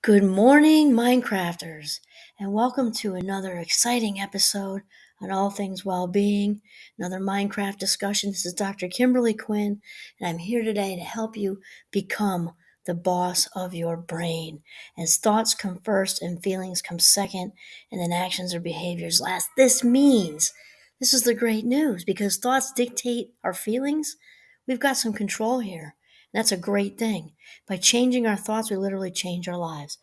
Good morning, Mindcrafters, and welcome to another exciting episode on all things well-being, another Minecraft discussion. This is Dr. Kimberly Quinn, and I'm here today to help you become the boss of your brain. As thoughts come first and feelings come second, and then actions or behaviors last. This is the great news because thoughts dictate our feelings. We've got some control here. That's a great thing. By changing our thoughts, we literally change our lives.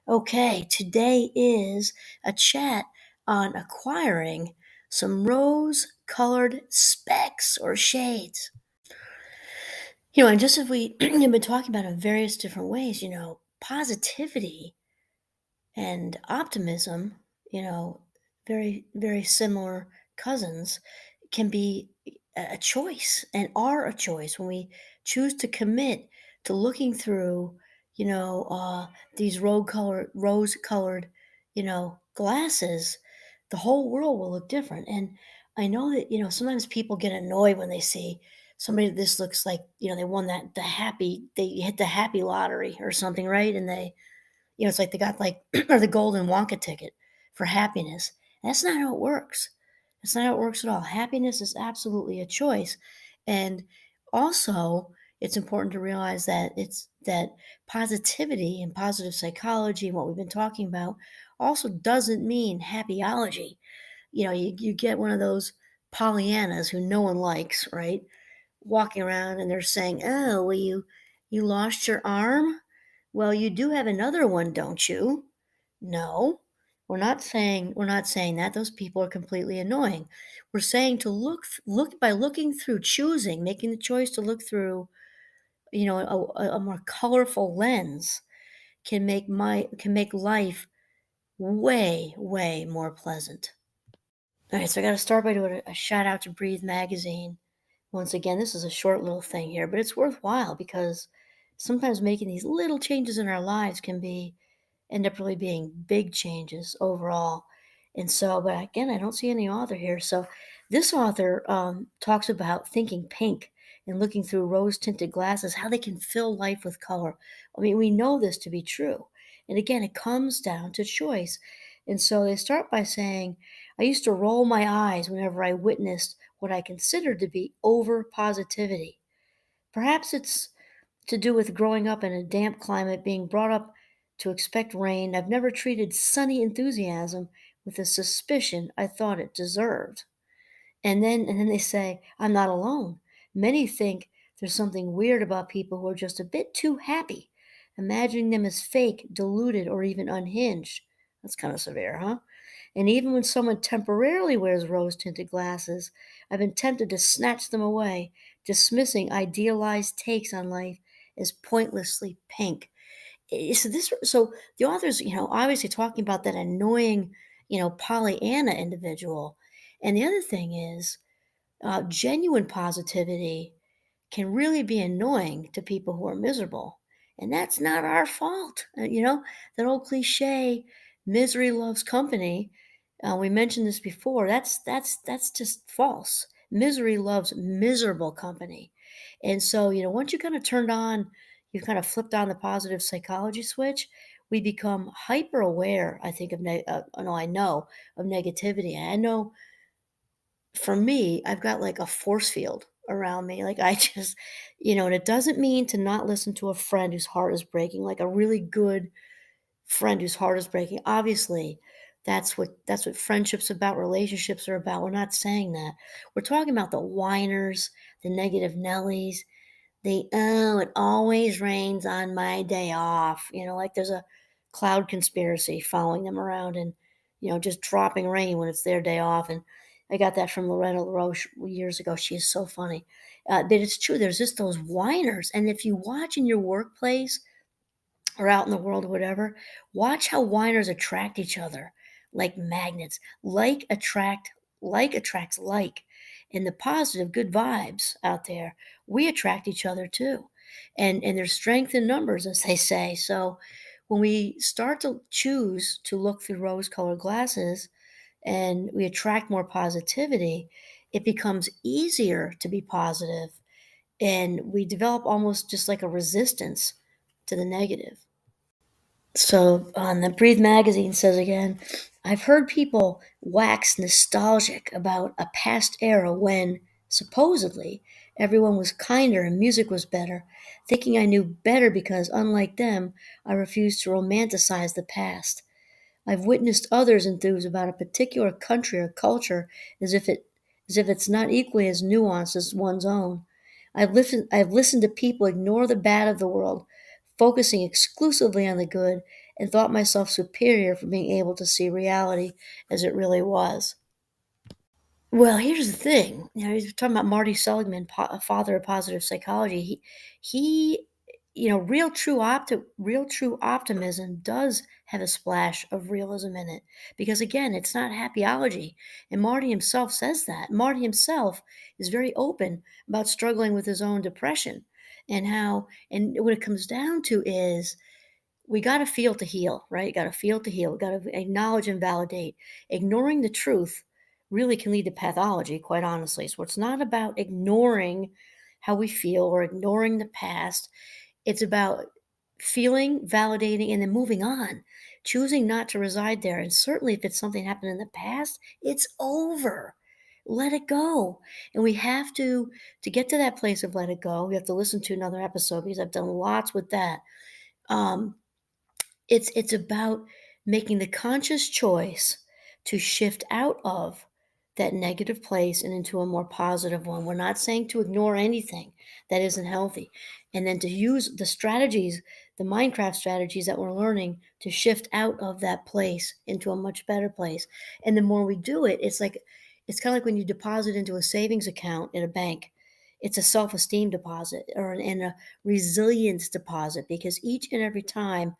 Okay, today is a chat on acquiring some rose-colored specks or shades. And just as we have been talking about in various different ways, positivity and optimism, very, very similar cousins, can be a choice and are a choice when we choose to commit to looking through, these rose colored, glasses. The whole world will look different. And I know that, sometimes people get annoyed when they see somebody that this looks like, they won they hit the happy lottery or something, right? And it's like they got like or the golden Wonka ticket for happiness. That's not how it works. That's not how it works at all. Happiness is absolutely a choice. And also, it's important to realize that it's that positivity and positive psychology and what we've been talking about also doesn't mean happy-ology. You get one of those Pollyannas who no one likes, right? Walking around and they're saying, "Oh, well, you lost your arm? Well, you do have another one, don't you?" No, we're not saying that. Those people are completely annoying. We're saying to look by looking through, making the choice to look through, a more colorful lens can make life way, way more pleasant. All right, so I got to start by doing a shout out to Breathe Magazine. Once again, this is a short little thing here, but it's worthwhile because sometimes making these little changes in our lives can end up really being big changes overall. And so, but again, I don't see any author here. So this author talks about thinking pink and looking through rose tinted glasses, how they can fill life with color. I mean, we know this to be true. And again, it comes down to choice. And so they start by saying, I used to roll my eyes whenever I witnessed what I considered to be over positivity. Perhaps it's to do with growing up in a damp climate, being brought up to expect rain. I've never treated sunny enthusiasm with the suspicion I thought it deserved. And then they say, I'm not alone. Many think there's something weird about people who are just a bit too happy, imagining them as fake, deluded, or even unhinged. That's kind of severe, huh? And even when someone temporarily wears rose tinted glasses, I've been tempted to snatch them away, dismissing idealized takes on life as pointlessly pink. So the author's, obviously talking about that annoying, Pollyanna individual. And the other thing is, genuine positivity can really be annoying to people who are miserable. And that's not our fault. That old cliche, misery loves company. We mentioned this before. That's just false. Misery loves miserable company. And so, once you kind of turned on, you've kind of flipped on the positive psychology switch, we become hyper aware, I think, no, I know of negativity. I know for me, I've got like a force field around me. Like I just, and it doesn't mean to not listen to a friend whose heart is breaking, like a really good friend whose heart is breaking. Obviously, that's what friendships about, relationships are about. We're not saying that. We're talking about the whiners, the negative Nellies, it always rains on my day off. Like there's a cloud conspiracy following them around and, just dropping rain when it's their day off. And I got that from Lorena LaRoche years ago. She is so funny. But it's true. There's just those whiners. And if you watch in your workplace or out in the world or whatever, watch how whiners attract each other like magnets. Like attracts like. And the positive, good vibes out there, we attract each other too. And there's strength in numbers, as they say. So when we start to choose to look through rose colored glasses and we attract more positivity, it becomes easier to be positive, and we develop almost just like a resistance to the negative. So on the Breathe magazine says again, I've heard people wax nostalgic about a past era when, supposedly, everyone was kinder and music was better, thinking I knew better because, unlike them, I refused to romanticize the past. I've witnessed others enthuse about a particular country or culture as if it's not equally as nuanced as one's own. I've listened to people ignore the bad of the world, focusing exclusively on the good, and thought myself superior for being able to see reality as it really was. Well, here's the thing. He's talking about Marty Seligman, father of positive psychology. He, real true optimism does have a splash of realism in it because again, it's not happyology, and Marty himself says that. Marty himself is very open about struggling with his own depression and how, and what it comes down to is we got to feel to heal, right? Got to feel to heal. Got to acknowledge and validate. Ignoring the truth really can lead to pathology, quite honestly. So it's not about ignoring how we feel or ignoring the past. It's about feeling, validating, and then moving on, choosing not to reside there. And certainly, if it's something happened in the past, it's over. Let it go. And we have to get to that place of let it go. We have to listen to another episode because I've done lots with that. Um, it's about making the conscious choice to shift out of that negative place and into a more positive one. We're not saying to ignore anything that isn't healthy. And then to use the strategies, the Mindcraft strategies that we're learning to shift out of that place into a much better place. And the more we do it, it's kind of like when you deposit into a savings account in a bank. It's a self-esteem deposit and a resilience deposit because each and every time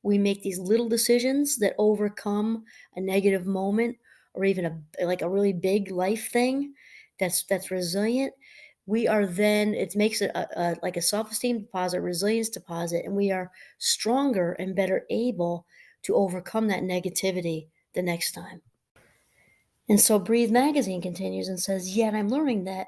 we make these little decisions that overcome a negative moment or even a really big life thing that's resilient. We are then it makes it like a self-esteem deposit, resilience deposit, and we are stronger and better able to overcome that negativity the next time. And so Breathe Magazine continues and says, Yet I'm learning that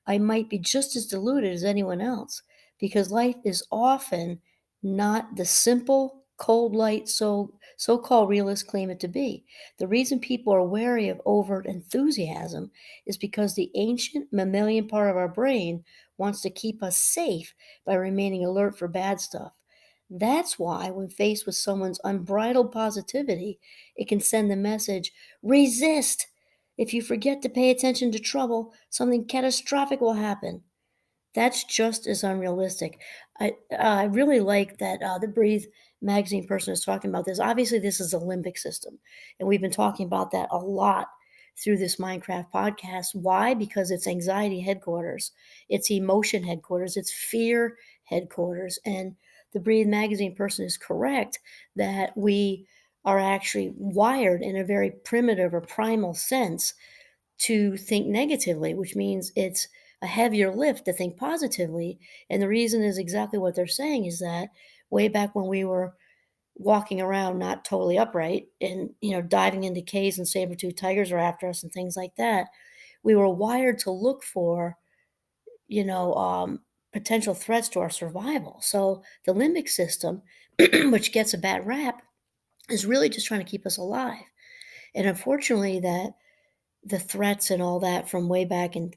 I might be just as deluded as anyone else because life is often not the simple, cold light, so-called realists claim it to be. The reason people are wary of overt enthusiasm is because the ancient mammalian part of our brain wants to keep us safe by remaining alert for bad stuff. That's why, when faced with someone's unbridled positivity, it can send the message, resist. If you forget to pay attention to trouble, something catastrophic will happen. That's just as unrealistic. I really like that the Breathe magazine person is talking about this. Obviously, this is a limbic system, and we've been talking about that a lot through this Mindcraft podcast. Why? Because it's anxiety headquarters, it's emotion headquarters, it's fear headquarters. And the Breathe magazine person is correct that we are actually wired in a very primitive or primal sense to think negatively, which means it's a heavier lift to think positively. And the reason is exactly what they're saying is that way back when we were walking around not totally upright and diving into caves and saber-toothed tigers are after us and things like that, we were wired to look for you know potential threats to our survival. So the limbic system, which gets a bad rap, is really just trying to keep us alive. And unfortunately, that the threats and all that from way back in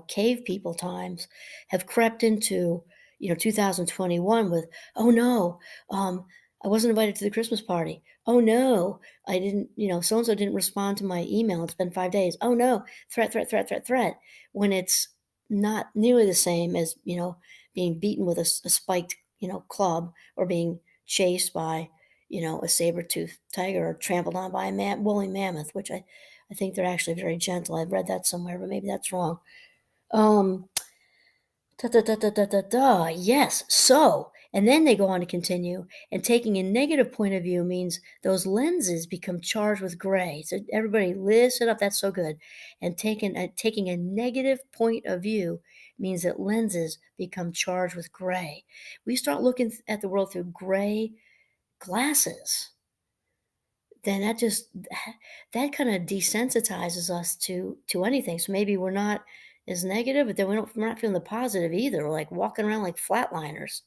cave people times have crept into 2021 with, oh no, I wasn't invited to the Christmas party. Oh no, I didn't, so and so didn't respond to my email. It's been 5 days. Oh no, threat, when it's not nearly the same as being beaten with a spiked club, or being chased by a saber-toothed tiger, or trampled on by a woolly mammoth, which I think they're actually very gentle. I've read that somewhere, but maybe that's wrong. Um, Yes. So, and then they go on to continue, and taking a negative point of view means those lenses become charged with gray. So everybody listen up. That's so good. And taking a negative point of view means that lenses become charged with gray. We start looking at the world through gray glasses, then that kind of desensitizes us to anything. So maybe we're not as negative, but then we're not feeling the positive either. We're like walking around like flatliners.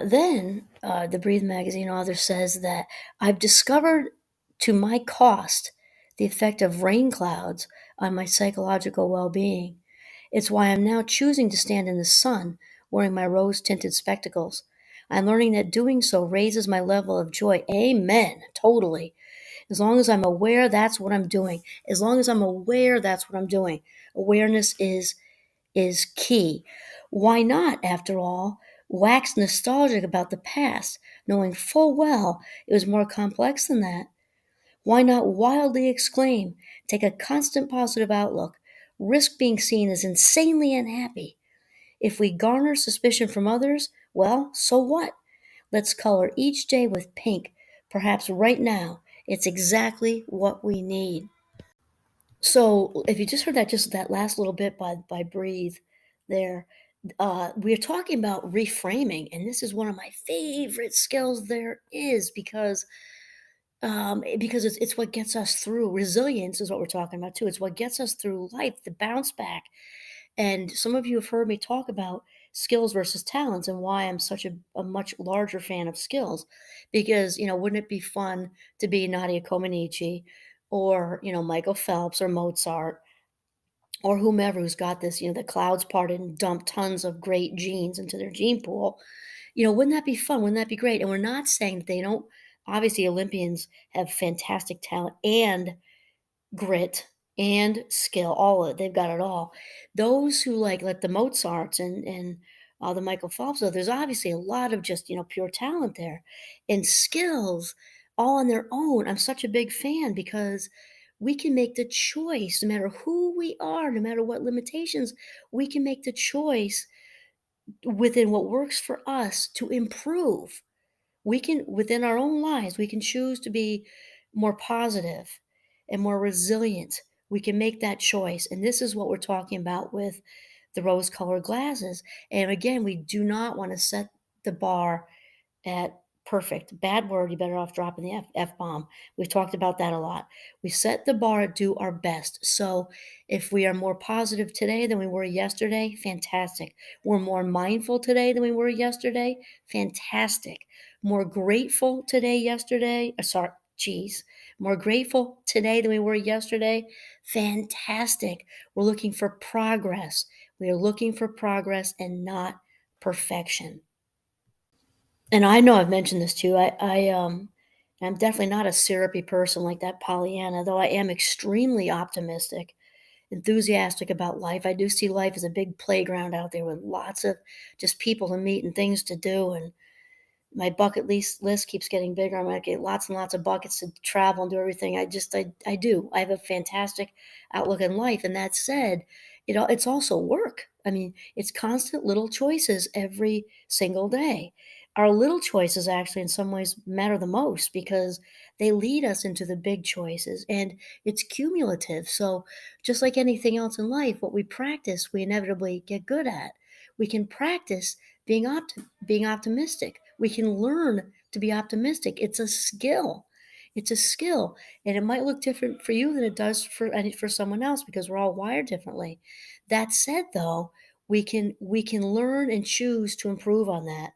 Then the Breathe magazine author says that I've discovered to my cost the effect of rain clouds on my psychological well being. It's why I'm now choosing to stand in the sun wearing my rose tinted spectacles. I'm learning that doing so raises my level of joy. Amen. Totally. As long as I'm aware that's what I'm doing. As long as I'm aware that's what I'm doing. Awareness is key. Why not, after all, wax nostalgic about the past, knowing full well it was more complex than that? Why not wildly exclaim, take a constant positive outlook, risk being seen as insanely unhappy? If we garner suspicion from others, well, so what? Let's color each day with pink. Perhaps right now, it's exactly what we need. So, if you just heard that, just that last little bit by Breathe there, we're talking about reframing, and this is one of my favorite skills there is because it's what gets us through. Resilience is what we're talking about too. It's what gets us through life, the bounce back. And some of you have heard me talk about skills versus talents and why I'm such a much larger fan of skills. Because, wouldn't it be fun to be Nadia Comaneci or, Michael Phelps or Mozart or whomever who's got this, the clouds parted and dumped tons of great genes into their gene pool? Wouldn't that be fun? Wouldn't that be great? And we're not saying that they don't. Obviously, Olympians have fantastic talent and grit and skill, all of it. They've got it all. Those who like the Mozarts and the Michael Phelps, though, there's obviously a lot of just pure talent there and skills all on their own. I'm such a big fan because we can make the choice, no matter who we are, no matter what limitations, we can make the choice within what works for us to improve. We can, within our own lives, we can choose to be more positive and more resilient. We can make that choice. And this is what we're talking about with the rose colored glasses. And again, we do not want to set the bar at perfect. Bad word, you better off dropping the F bomb. We've talked about that a lot. We set the bar, do our best. So if we are more positive today than we were yesterday, fantastic. We're more mindful today than we were yesterday, fantastic. More grateful today, yesterday, sorry, geez, more grateful today than we were yesterday, fantastic. We're looking for progress. We are looking for progress and not perfection. And I know I've mentioned this too. I'm definitely not a syrupy person like that Pollyanna, though I am extremely optimistic, enthusiastic about life. I do see life as a big playground out there with lots of just people to meet and things to do. And my bucket list keeps getting bigger. I'm gonna get lots and lots of buckets to travel and do everything. I do. I have a fantastic outlook in life. And that said, it's also work. I mean, it's constant little choices every single day. Our little choices actually, in some ways, matter the most because they lead us into the big choices, and it's cumulative. So, just like anything else in life, what we practice, we inevitably get good at. We can practice being optimistic. We can learn to be optimistic. It's a skill. It's a skill, and it might look different for you than it does for someone else because we're all wired differently. That said, though, we can learn and choose to improve on that.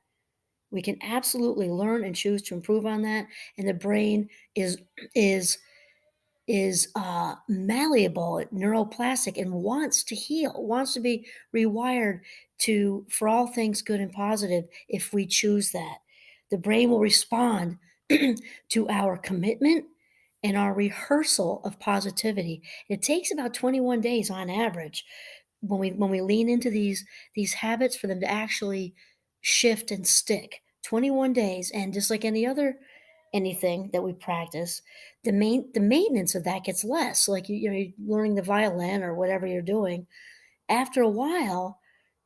We can absolutely learn and choose to improve on that, and the brain is is malleable, neuroplastic, and wants to heal, wants to be rewired to for all things good and positive if we choose that. The brain will respond to our commitment and our rehearsal of positivity. It takes about 21 days on average when we lean into these habits for them to actually shift and stick. 21 days, and just like anything that we practice, the maintenance of that gets less. So like you're learning the violin or whatever you're doing. After a while,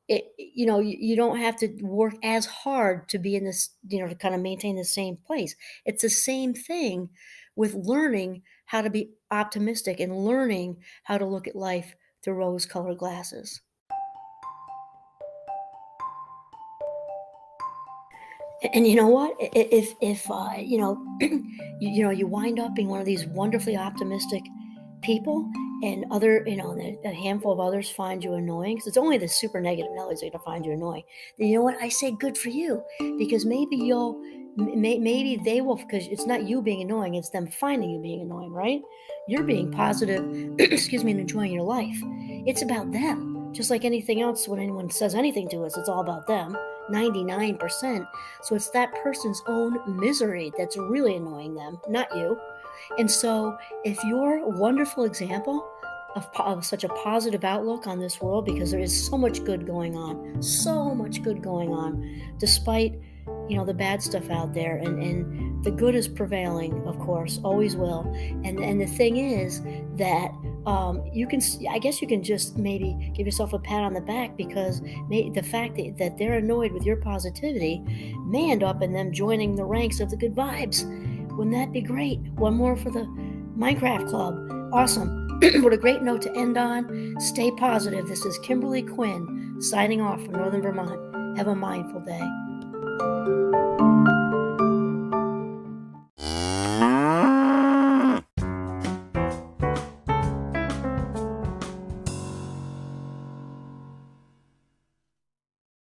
you don't have to work as hard to be in this, to kind of maintain the same place. It's the same thing with learning how to be optimistic and learning how to look at life through rose-colored glasses. And you know what? If you wind up being one of these wonderfully optimistic people and other, a handful of others find you annoying, because it's only the super negative Nellies that are going to find you annoying, then you know what? I say good for you, because maybe maybe they will, because it's not you being annoying, it's them finding you being annoying, right? You're being positive, excuse me, and enjoying your life. It's about them. Just like anything else, when anyone says anything to us, it's all about them, 99%. So it's that person's own misery that's really annoying them, not you. And so, if you're a wonderful example of such a positive outlook on this world, because there is so much good going on, despite the bad stuff out there, and the good is prevailing, of course, always will. And the thing is that I guess you can just maybe give yourself a pat on the back, because the fact that they're annoyed with your positivity may end up in them joining the ranks of the good vibes. Wouldn't that be great? One more for the Minecraft Club. Awesome. What a great note to end on. Stay positive. This is Kimberly Quinn signing off from Northern Vermont. Have a mindful day.